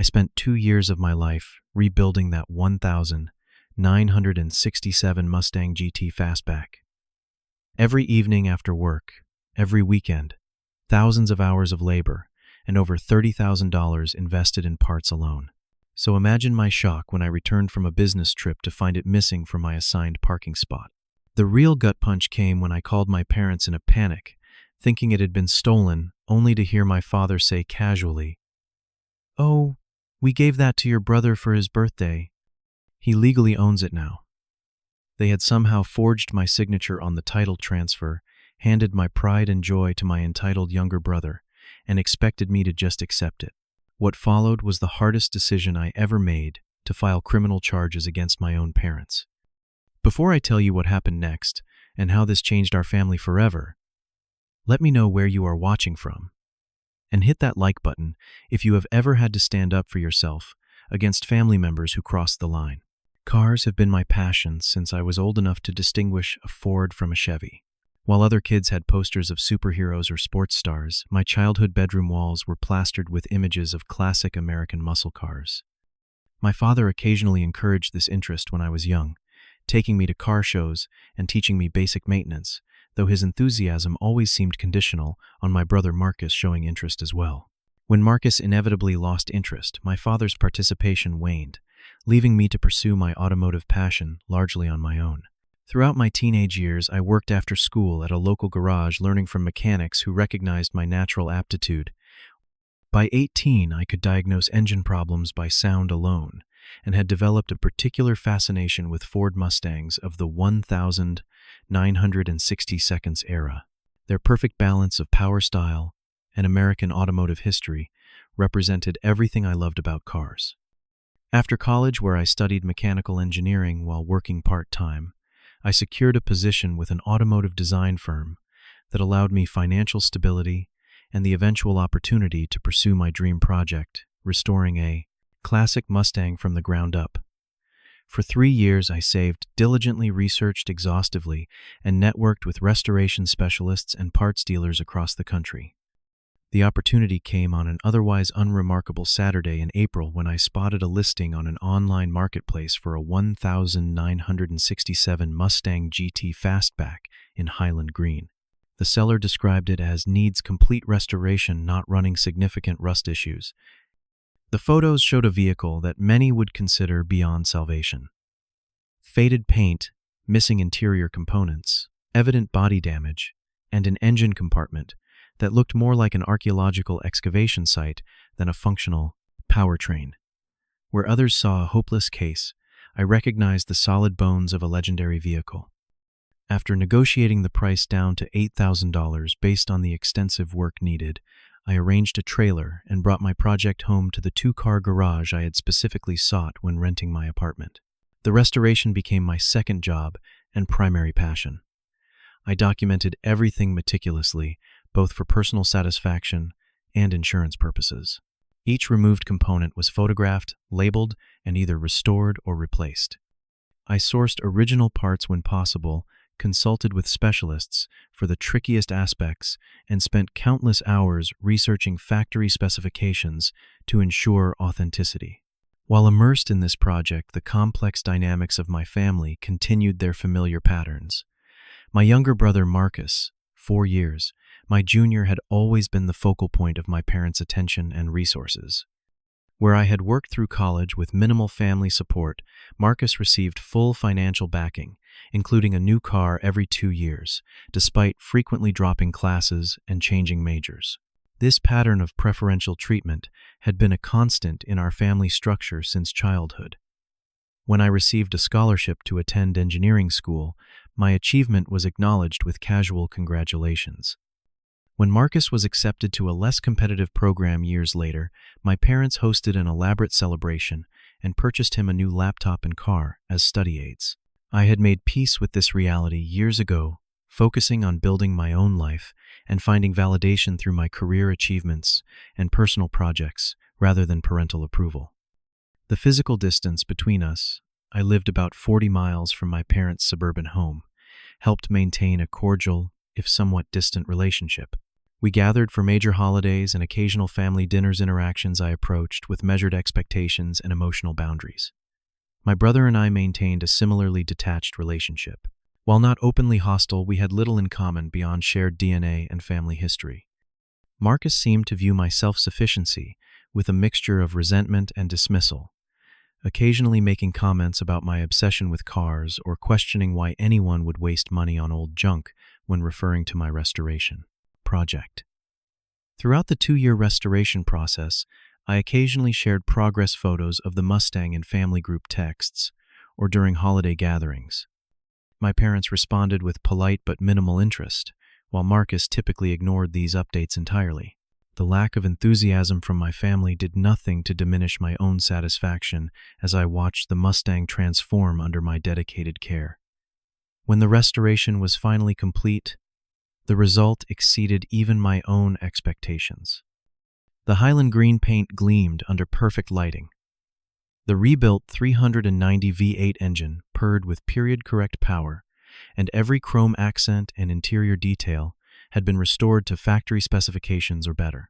I spent 2 years of my life rebuilding that 1,967 Mustang GT Fastback. Every evening after work, every weekend, thousands of hours of labor, and over $30,000 invested in parts alone. So imagine my shock when I returned from a business trip to find it missing from my assigned parking spot. The real gut punch came when I called my parents in a panic, thinking it had been stolen, only to hear my father say casually, "Oh, we gave that to your brother for his birthday. He legally owns it now." They had somehow forged my signature on the title transfer, handed my pride and joy to my entitled younger brother, and expected me to just accept it. What followed was the hardest decision I ever made, to file criminal charges against my own parents. Before I tell you what happened next, and how this changed our family forever, let me know where you are watching from. And hit that like button if you have ever had to stand up for yourself against family members who crossed the line. Cars have been my passion since I was old enough to distinguish a Ford from a Chevy. While other kids had posters of superheroes or sports stars, my childhood bedroom walls were plastered with images of classic American muscle cars. My father occasionally encouraged this interest when I was young, taking me to car shows and teaching me basic maintenance, though his enthusiasm always seemed conditional on my brother Marcus showing interest as well. When Marcus inevitably lost interest, my father's participation waned, leaving me to pursue my automotive passion largely on my own. Throughout my teenage years, I worked after school at a local garage learning from mechanics who recognized my natural aptitude. By 18, I could diagnose engine problems by sound alone, and had developed a particular fascination with Ford Mustangs of the 1960s era. Their perfect balance of power style and American automotive history represented everything I loved about cars. After college, where I studied mechanical engineering while working part-time, I secured a position with an automotive design firm that allowed me financial stability and the eventual opportunity to pursue my dream project, restoring a classic Mustang from the ground up. For 3 years, I saved, diligently researched exhaustively, and networked with restoration specialists and parts dealers across the country. The opportunity came on an otherwise unremarkable Saturday in April when I spotted a listing on an online marketplace for a 1967 Mustang GT Fastback in Highland Green. The seller described it as needs complete restoration, not running significant rust issues. The photos showed a vehicle that many would consider beyond salvation. Faded paint, missing interior components, evident body damage, and an engine compartment that looked more like an archaeological excavation site than a functional powertrain. Where others saw a hopeless case, I recognized the solid bones of a legendary vehicle. After negotiating the price down to $8,000 based on the extensive work needed, I arranged a trailer and brought my project home to the 2-car garage I had specifically sought when renting my apartment. The restoration became my second job and primary passion. I documented everything meticulously, both for personal satisfaction and insurance purposes. Each removed component was photographed, labeled, and either restored or replaced. I sourced original parts when possible, consulted with specialists for the trickiest aspects, and spent countless hours researching factory specifications to ensure authenticity. While immersed in this project, the complex dynamics of my family continued their familiar patterns. My younger brother Marcus, 4 years, my junior, had always been the focal point of my parents' attention and resources. Where I had worked through college with minimal family support, Marcus received full financial backing, including a new car every 2 years, despite frequently dropping classes and changing majors. This pattern of preferential treatment had been a constant in our family structure since childhood. When I received a scholarship to attend engineering school, my achievement was acknowledged with casual congratulations. When Marcus was accepted to a less competitive program years later, my parents hosted an elaborate celebration and purchased him a new laptop and car as study aids. I had made peace with this reality years ago, focusing on building my own life and finding validation through my career achievements and personal projects rather than parental approval. The physical distance between us, I lived about 40 miles from my parents' suburban home, helped maintain a cordial, if somewhat distant relationship. We gathered for major holidays and occasional family dinners. Interactions I approached with measured expectations and emotional boundaries. My brother and I maintained a similarly detached relationship. While not openly hostile, we had little in common beyond shared DNA and family history. Marcus seemed to view my self-sufficiency with a mixture of resentment and dismissal, occasionally making comments about my obsession with cars or questioning why anyone would waste money on old junk when referring to my restoration project. Throughout the 2-year restoration process, I occasionally shared progress photos of the Mustang in family group texts or during holiday gatherings. My parents responded with polite but minimal interest, while Marcus typically ignored these updates entirely. The lack of enthusiasm from my family did nothing to diminish my own satisfaction as I watched the Mustang transform under my dedicated care. When the restoration was finally complete, the result exceeded even my own expectations. The Highland green paint gleamed under perfect lighting. The rebuilt 390 V8 engine purred with period-correct power, and every chrome accent and interior detail had been restored to factory specifications or better.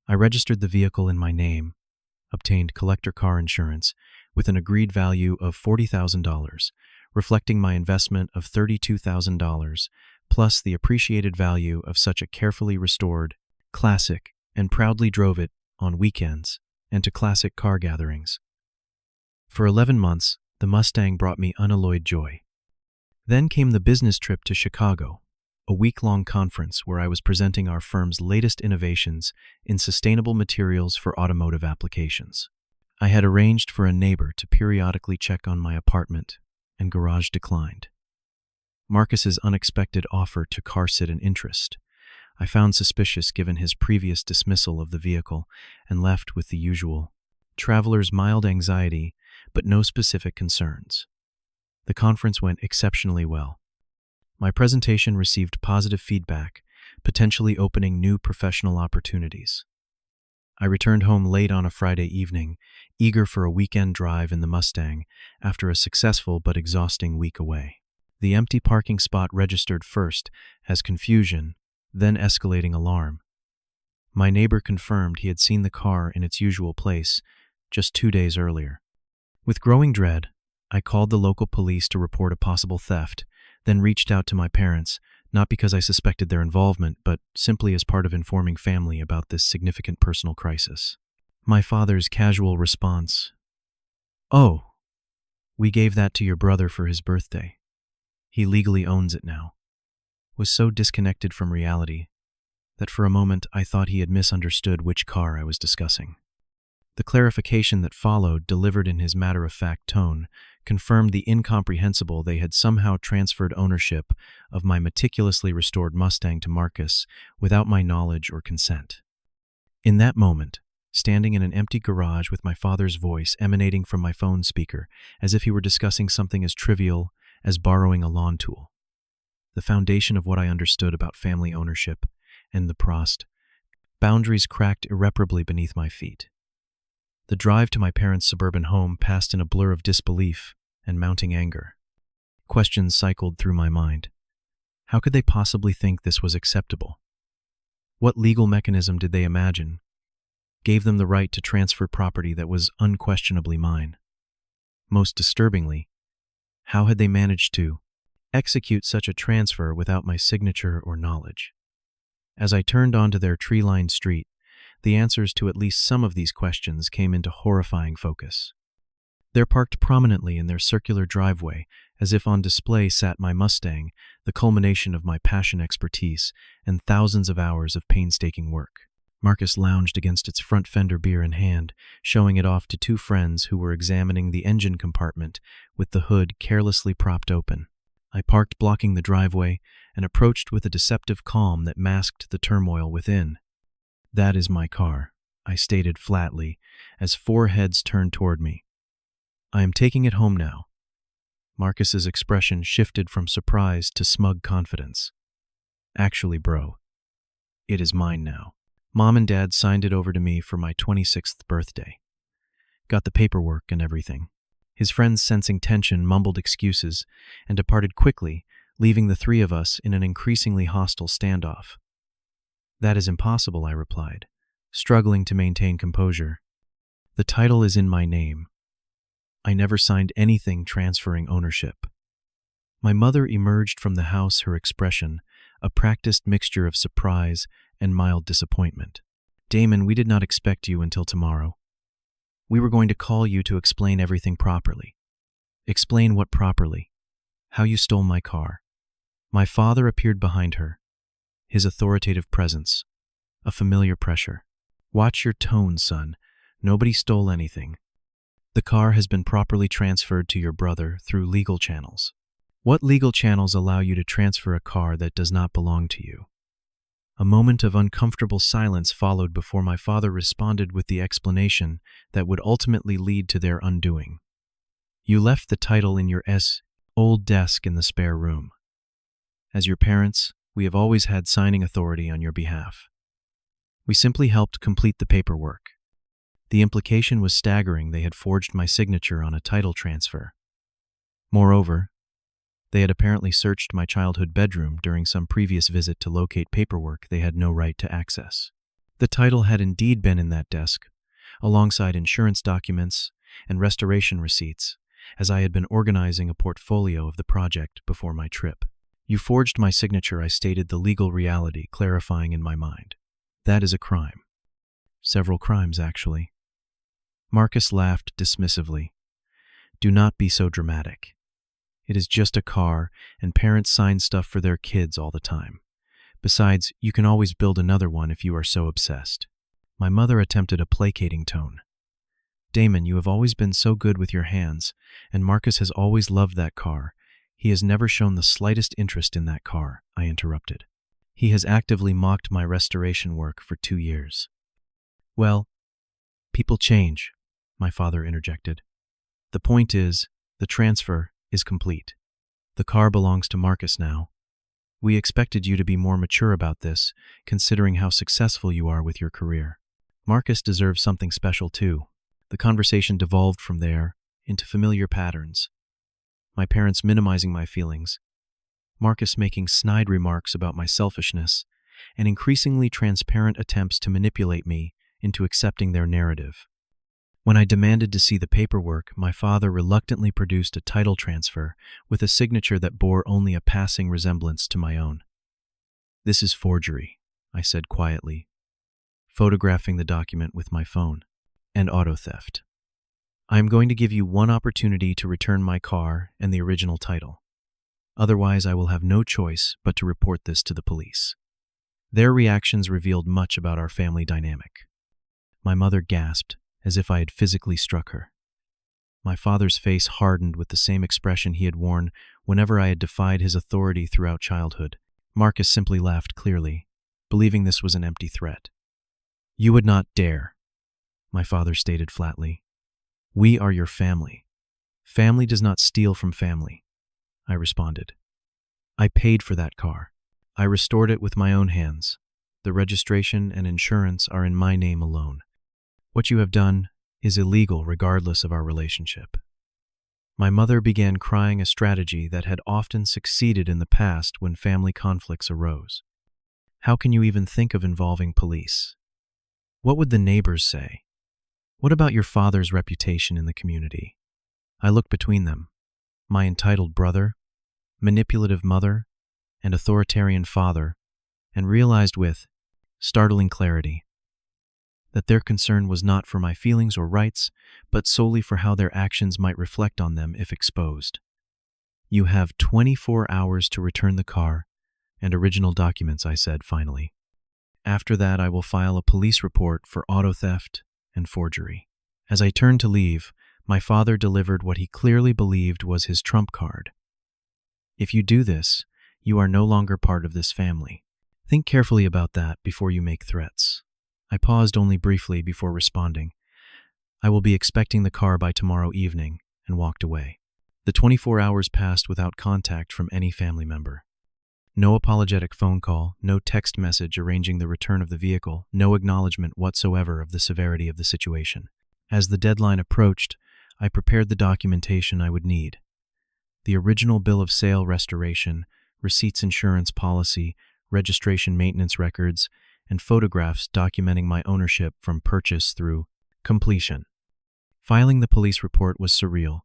I registered the vehicle in my name, obtained collector car insurance with an agreed value of $40,000, reflecting my investment of $32,000, plus the appreciated value of such a carefully restored classic, and proudly drove it on weekends and to classic car gatherings. For 11 months, the Mustang brought me unalloyed joy. Then came the business trip to Chicago, a week-long conference where I was presenting our firm's latest innovations in sustainable materials for automotive applications. I had arranged for a neighbor to periodically check on my apartment, and garage declined. Marcus's unexpected offer to car sit an interest. I found suspicious given his previous dismissal of the vehicle and left with the usual traveler's mild anxiety, but no specific concerns. The conference went exceptionally well. My presentation received positive feedback, potentially opening new professional opportunities. I returned home late on a Friday evening, eager for a weekend drive in the Mustang after a successful but exhausting week away. The empty parking spot registered first as confusion, then escalating alarm. My neighbor confirmed he had seen the car in its usual place just 2 days earlier. With growing dread, I called the local police to report a possible theft, then reached out to my parents, not because I suspected their involvement, but simply as part of informing family about this significant personal crisis. My father's casual response, "Oh, we gave that to your brother for his birthday. He legally owns it now," was so disconnected from reality that for a moment I thought he had misunderstood which car I was discussing. The clarification that followed, delivered in his matter-of-fact tone, confirmed the incomprehensible. They had somehow transferred ownership of my meticulously restored Mustang to Marcus without my knowledge or consent. In that moment, standing in an empty garage with my father's voice emanating from my phone speaker, as if he were discussing something as trivial as borrowing a lawn tool, the foundation of what I understood about family ownership and the Prost boundaries cracked irreparably beneath my feet. The drive to my parents' suburban home passed in a blur of disbelief and mounting anger. Questions cycled through my mind. How could they possibly think this was acceptable? What legal mechanism did they imagine gave them the right to transfer property that was unquestionably mine? Most disturbingly, how had they managed to execute such a transfer without my signature or knowledge? As I turned onto their tree-lined street, the answers to at least some of these questions came into horrifying focus. There, parked prominently in their circular driveway, as if on display, sat my Mustang, the culmination of my passion, expertise, and thousands of hours of painstaking work. Marcus lounged against its front fender, beer in hand, showing it off to 2 friends who were examining the engine compartment with the hood carelessly propped open. I parked blocking the driveway and approached with a deceptive calm that masked the turmoil within. "That is my car," I stated flatly, as 4 heads turned toward me. "I am taking it home now." Marcus's expression shifted from surprise to smug confidence. "Actually, bro, it is mine now. Mom and Dad signed it over to me for my 26th birthday. Got the paperwork and everything." His friends, sensing tension, mumbled excuses and departed quickly, leaving the 3 of us in an increasingly hostile standoff. That is impossible, I replied, struggling to maintain composure. The title is in my name. I never signed anything transferring ownership. My mother emerged from the house, her expression a practiced mixture of surprise and mild disappointment. Damon, we did not expect you until tomorrow. We were going to call you to explain everything properly. Explain what properly? How you stole my car. My father appeared behind her, his authoritative presence, a familiar pressure. Watch your tone, son. Nobody stole anything. The car has been properly transferred to your brother through legal channels. What legal channels allow you to transfer a car that does not belong to you? A moment of uncomfortable silence followed before my father responded with the explanation that would ultimately lead to their undoing. You left the title in your old desk in the spare room. As your parents, we have always had signing authority on your behalf. We simply helped complete the paperwork. The implication was staggering. They had forged my signature on a title transfer. Moreover, they had apparently searched my childhood bedroom during some previous visit to locate paperwork they had no right to access. The title had indeed been in that desk, alongside insurance documents and restoration receipts, as I had been organizing a portfolio of the project before my trip. You forged my signature, I stated, the legal reality clarifying in my mind. That is a crime. Several crimes, actually. Marcus laughed dismissively. Do not be so dramatic. It is just a car, and parents sign stuff for their kids all the time. Besides, you can always build another one if you are so obsessed. My mother attempted a placating tone. Damon, you have always been so good with your hands, and Marcus has always loved that car. He has never shown the slightest interest in that car, I interrupted. He has actively mocked my restoration work for 2 years. Well, people change, my father interjected. The point is, the transfer is complete. The car belongs to Marcus now. We expected you to be more mature about this, considering how successful you are with your career. Marcus deserves something special too. The conversation devolved from there into familiar patterns. My parents minimizing my feelings, Marcus making snide remarks about my selfishness, and increasingly transparent attempts to manipulate me into accepting their narrative. When I demanded to see the paperwork, my father reluctantly produced a title transfer with a signature that bore only a passing resemblance to my own. This is forgery, I said quietly, photographing the document with my phone, and auto theft. I am going to give you one opportunity to return my car and the original title. Otherwise, I will have no choice but to report this to the police. Their reactions revealed much about our family dynamic. My mother gasped, as if I had physically struck her. My father's face hardened with the same expression he had worn whenever I had defied his authority throughout childhood. Marcus simply laughed clearly, believing this was an empty threat. You would not dare, my father stated flatly. We are your family. Family does not steal from family, I responded. I paid for that car. I restored it with my own hands. The registration and insurance are in my name alone. What you have done is illegal regardless of our relationship. My mother began crying, a strategy that had often succeeded in the past when family conflicts arose. How can you even think of involving police? What would the neighbors say? What about your father's reputation in the community? I looked between them, my entitled brother, manipulative mother, and authoritarian father, and realized with startling clarity that their concern was not for my feelings or rights, but solely for how their actions might reflect on them if exposed. You have 24 hours to return the car and original documents, I said finally. After that, I will file a police report for auto theft and forgery. As I turned to leave, my father delivered what he clearly believed was his trump card. If you do this, you are no longer part of this family. Think carefully about that before you make threats. I paused only briefly before responding. I will be expecting the car by tomorrow evening, and walked away. The 24 hours passed without contact from any family member. No apologetic phone call, no text message arranging the return of the vehicle, no acknowledgement whatsoever of the severity of the situation. As the deadline approached, I prepared the documentation I would need. The original bill of sale restoration, receipts, insurance policy, registration maintenance records, and photographs documenting my ownership from purchase through completion. Filing the police report was surreal,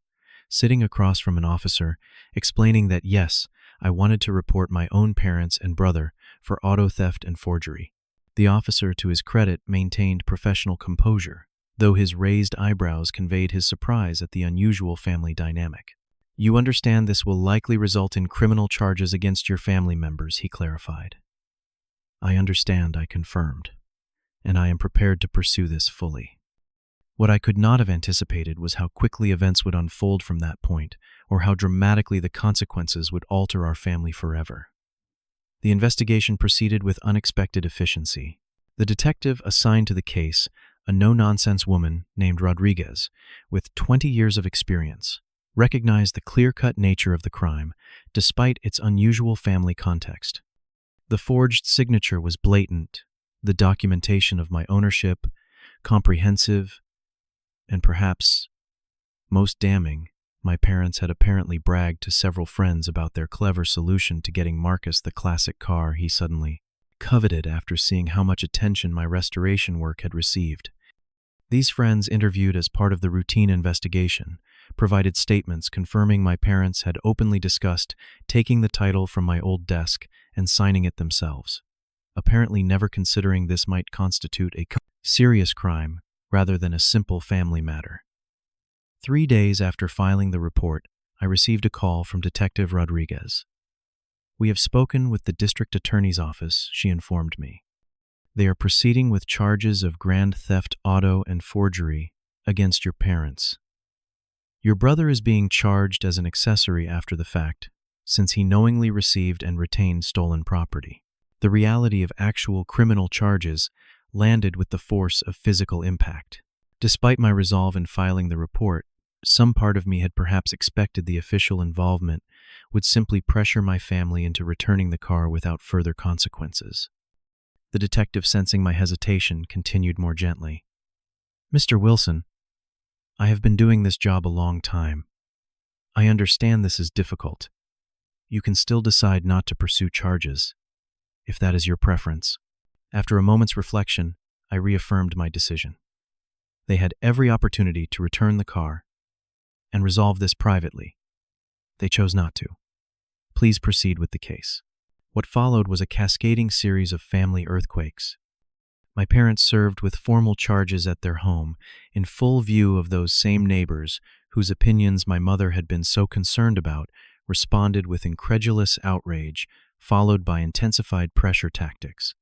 sitting across from an officer, explaining that yes, I wanted to report my own parents and brother for auto theft and forgery. The officer, to his credit, maintained professional composure, though his raised eyebrows conveyed his surprise at the unusual family dynamic. You understand this will likely result in criminal charges against your family members, he clarified. I understand, I confirmed, and I am prepared to pursue this fully. What I could not have anticipated was how quickly events would unfold from that point, or how dramatically the consequences would alter our family forever. The investigation proceeded with unexpected efficiency. The detective assigned to the case, a no-nonsense woman named Rodriguez, with 20 years of experience, recognized the clear-cut nature of the crime, despite its unusual family context. The forged signature was blatant, the documentation of my ownership, comprehensive, and perhaps most damning, my parents had apparently bragged to several friends about their clever solution to getting Marcus the classic car he suddenly coveted after seeing how much attention my restoration work had received. These friends, interviewed as part of the routine investigation, provided statements confirming my parents had openly discussed taking the title from my old desk and signing it themselves, apparently never considering this might constitute a serious crime rather than a simple family matter. 3 days after filing the report, I received a call from Detective Rodriguez. We have spoken with the district attorney's office, she informed me. They are proceeding with charges of grand theft auto and forgery against your parents. Your brother is being charged as an accessory after the fact, since he knowingly received and retained stolen property. The reality of actual criminal charges landed with the force of physical impact. Despite my resolve in filing the report, some part of me had perhaps expected the official involvement would simply pressure my family into returning the car without further consequences. The detective, sensing my hesitation, continued more gently. Mr. Wilson, I have been doing this job a long time. I understand this is difficult. You can still decide not to pursue charges, if that is your preference. After a moment's reflection, I reaffirmed my decision. They had every opportunity to return the car and resolve this privately. They chose not to. Please proceed with the case. What followed was a cascading series of family earthquakes. My parents served with formal charges at their home, in full view of those same neighbors whose opinions my mother had been so concerned about, responded with incredulous outrage, followed by intensified pressure tactics.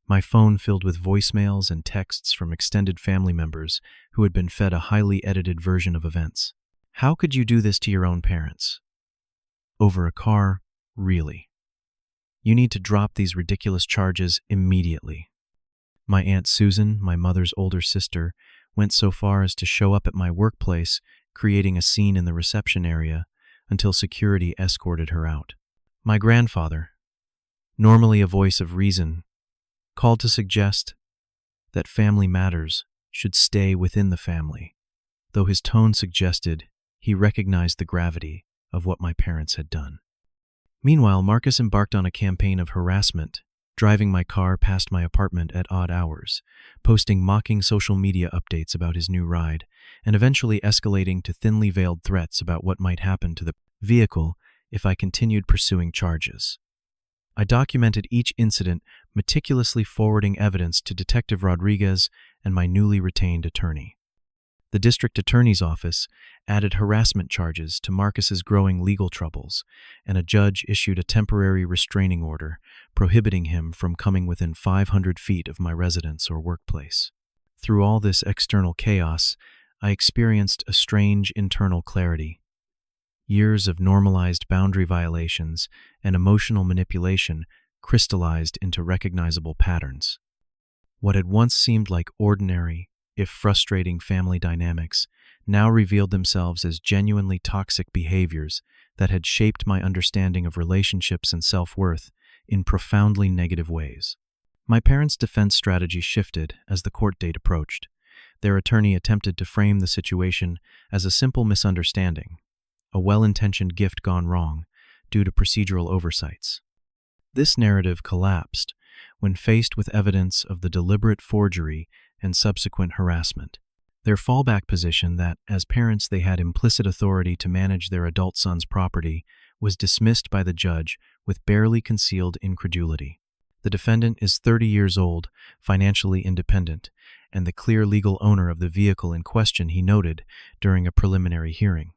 My phone filled with voicemails and texts from extended family members who had been fed a highly edited version of events. How could you do this to your own parents? Over a car? Really? You need to drop these ridiculous charges immediately. My Aunt Susan, my mother's older sister, went so far as to show up at my workplace, creating a scene in the reception area until security escorted her out. My grandfather, normally a voice of reason, called to suggest that family matters should stay within the family, though his tone suggested he recognized the gravity of what my parents had done. Meanwhile, Marcus embarked on a campaign of harassment, driving my car past my apartment at odd hours, posting mocking social media updates about his new ride, and eventually escalating to thinly veiled threats about what might happen to the vehicle if I continued pursuing charges. I documented each incident, meticulously forwarding evidence to Detective Rodriguez and my newly retained attorney. The district attorney's office added harassment charges to Marcus's growing legal troubles, and a judge issued a temporary restraining order prohibiting him from coming within 500 feet of my residence or workplace. Through all this external chaos, I experienced a strange internal clarity. Years of normalized boundary violations and emotional manipulation crystallized into recognizable patterns. What had once seemed like ordinary, if frustrating family dynamics, now revealed themselves as genuinely toxic behaviors that had shaped my understanding of relationships and self-worth in profoundly negative ways. My parents' defense strategy shifted as the court date approached. Their attorney attempted to frame the situation as a simple misunderstanding, a well-intentioned gift gone wrong due to procedural oversights. This narrative collapsed when faced with evidence of the deliberate forgery and subsequent harassment. Their fallback position that, as parents, they had implicit authority to manage their adult son's property was dismissed by the judge with barely concealed incredulity. The defendant is 30 years old, financially independent, and the clear legal owner of the vehicle in question, he noted during a preliminary hearing.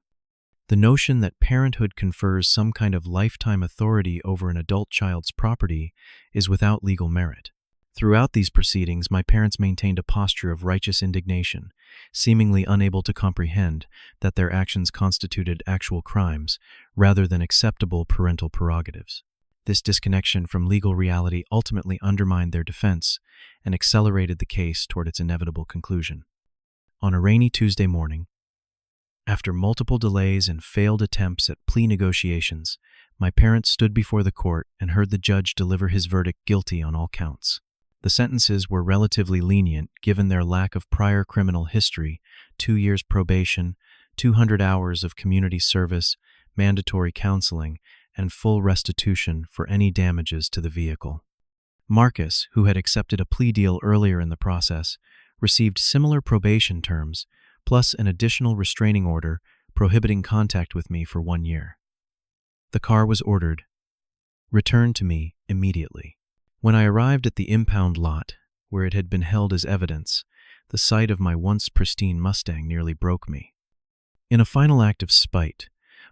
The notion that parenthood confers some kind of lifetime authority over an adult child's property is without legal merit. Throughout these proceedings, my parents maintained a posture of righteous indignation, seemingly unable to comprehend that their actions constituted actual crimes rather than acceptable parental prerogatives. This disconnection from legal reality ultimately undermined their defense and accelerated the case toward its inevitable conclusion. On a rainy Tuesday morning, after multiple delays and failed attempts at plea negotiations, my parents stood before the court and heard the judge deliver his verdict guilty on all counts. The sentences were relatively lenient given their lack of prior criminal history: 2 years probation, 200 hours of community service, mandatory counseling, and full restitution for any damages to the vehicle. Marcus, who had accepted a plea deal earlier in the process, received similar probation terms, plus an additional restraining order prohibiting contact with me for 1 year. The car was ordered, returned to me immediately. When I arrived at the impound lot, where it had been held as evidence, the sight of my once pristine Mustang nearly broke me. In a final act of spite,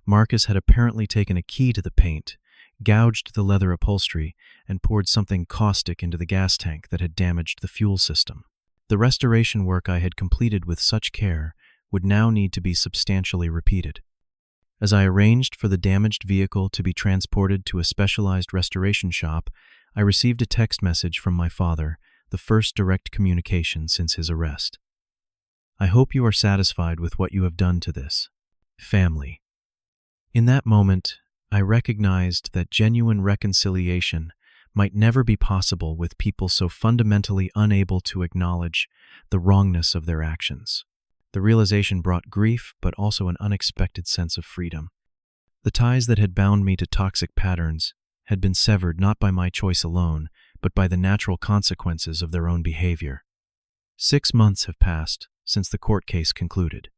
Marcus had apparently taken a key to the paint, gouged the leather upholstery, and poured something caustic into the gas tank that had damaged the fuel system. The restoration work I had completed with such care would now need to be substantially repeated. As I arranged for the damaged vehicle to be transported to a specialized restoration shop, I received a text message from my father, the first direct communication since his arrest. "I hope you are satisfied with what you have done to this family." In that moment, I recognized that genuine reconciliation might never be possible with people so fundamentally unable to acknowledge the wrongness of their actions. The realization brought grief, but also an unexpected sense of freedom. The ties that had bound me to toxic patterns had been severed not by my choice alone, but by the natural consequences of their own behavior. 6 months have passed since the court case concluded.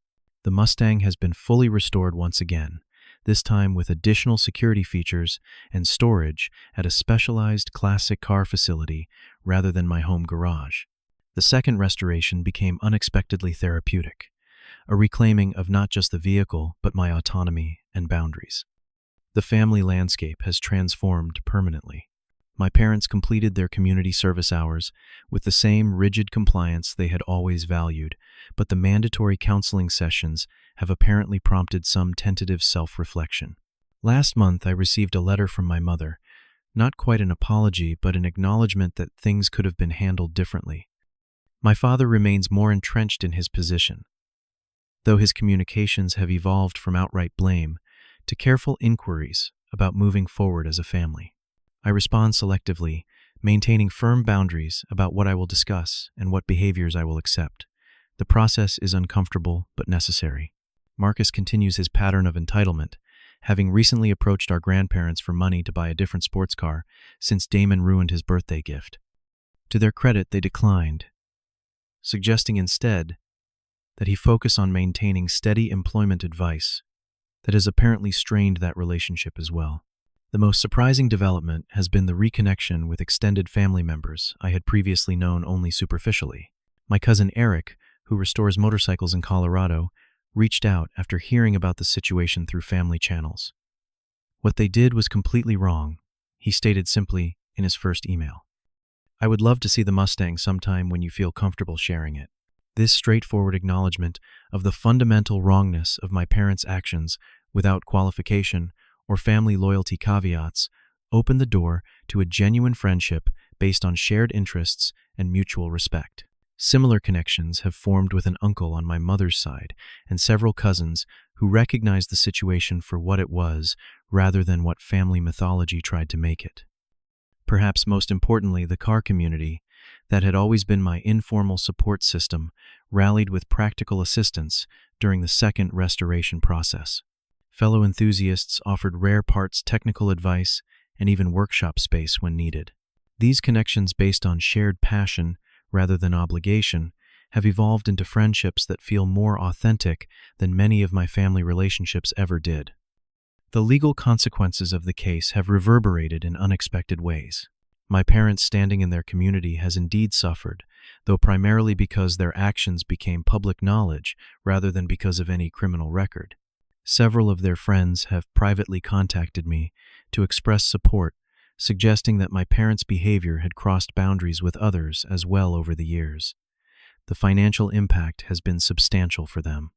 The Mustang has been fully restored once again, this time with additional security features and storage at a specialized classic car facility rather than my home garage. The second restoration became unexpectedly therapeutic, a reclaiming of not just the vehicle, but my autonomy and boundaries. The family landscape has transformed permanently. My parents completed their community service hours with the same rigid compliance they had always valued, but the mandatory counseling sessions have apparently prompted some tentative self-reflection. Last month, I received a letter from my mother, not quite an apology, but an acknowledgement that things could have been handled differently. My father remains more entrenched in his position, though his communications have evolved from outright blame to careful inquiries about moving forward as a family. I respond selectively, maintaining firm boundaries about what I will discuss and what behaviors I will accept. The process is uncomfortable but necessary. Marcus continues his pattern of entitlement, having recently approached our grandparents for money to buy a different sports car since Damon ruined his birthday gift. To their credit, they declined, suggesting instead that he focus on maintaining steady employment advice that has apparently strained that relationship as well. The most surprising development has been the reconnection with extended family members I had previously known only superficially. My cousin Eric, who restores motorcycles in Colorado, reached out after hearing about the situation through family channels. What they did was completely wrong, he stated simply in his first email. "I would love to see the Mustang sometime when you feel comfortable sharing it." This straightforward acknowledgement of the fundamental wrongness of my parents' actions without qualification or family loyalty caveats opened the door to a genuine friendship based on shared interests and mutual respect. Similar connections have formed with an uncle on my mother's side and several cousins who recognized the situation for what it was rather than what family mythology tried to make it. Perhaps most importantly, the car community, that had always been my informal support system, rallied with practical assistance during the second restoration process. Fellow enthusiasts offered rare parts technical advice and even workshop space when needed. These connections based on shared passion rather than obligation have evolved into friendships that feel more authentic than many of my family relationships ever did. The legal consequences of the case have reverberated in unexpected ways. My parents' standing in their community has indeed suffered, though primarily because their actions became public knowledge rather than because of any criminal record. Several of their friends have privately contacted me to express support, suggesting that my parents' behavior had crossed boundaries with others as well over the years. The financial impact has been substantial for them.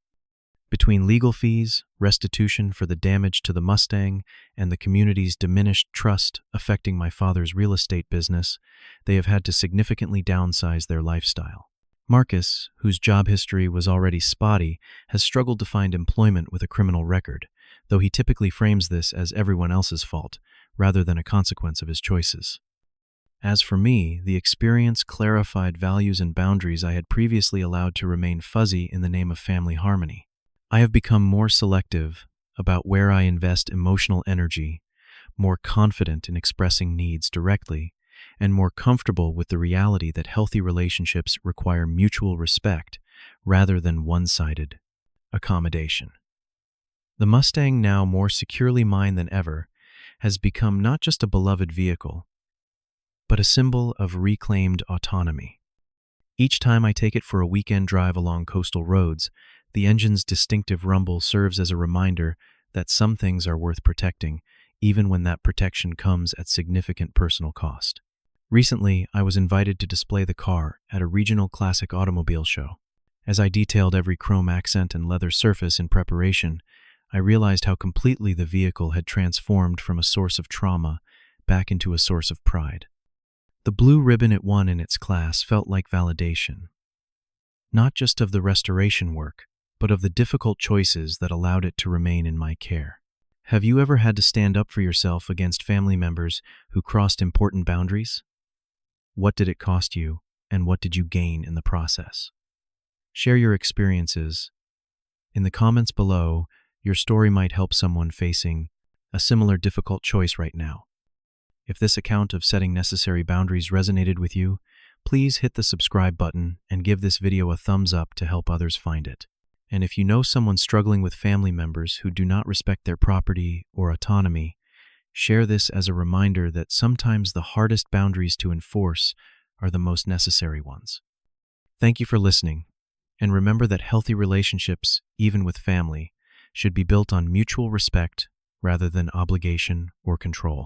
Between legal fees, restitution for the damage to the Mustang, and the community's diminished trust affecting my father's real estate business, they have had to significantly downsize their lifestyle. Marcus, whose job history was already spotty, has struggled to find employment with a criminal record, though he typically frames this as everyone else's fault, rather than a consequence of his choices. As for me, the experience clarified values and boundaries I had previously allowed to remain fuzzy in the name of family harmony. I have become more selective about where I invest emotional energy, more confident in expressing needs directly, and more comfortable with the reality that healthy relationships require mutual respect rather than one-sided accommodation. The Mustang, now more securely mine than ever, has become not just a beloved vehicle, but a symbol of reclaimed autonomy. Each time I take it for a weekend drive along coastal roads, the engine's distinctive rumble serves as a reminder that some things are worth protecting, even when that protection comes at significant personal cost. Recently, I was invited to display the car at a regional classic automobile show. As I detailed every chrome accent and leather surface in preparation, I realized how completely the vehicle had transformed from a source of trauma back into a source of pride. The blue ribbon it won in its class felt like validation, not just of the restoration work, but of the difficult choices that allowed it to remain in my care. Have you ever had to stand up for yourself against family members who crossed important boundaries? What did it cost you, and what did you gain in the process? Share your experiences. In the comments below, your story might help someone facing a similar difficult choice right now. If this account of setting necessary boundaries resonated with you, please hit the subscribe button and give this video a thumbs up to help others find it. And if you know someone struggling with family members who do not respect their property or autonomy, share this as a reminder that sometimes the hardest boundaries to enforce are the most necessary ones. Thank you for listening, and remember that healthy relationships, even with family, should be built on mutual respect rather than obligation or control.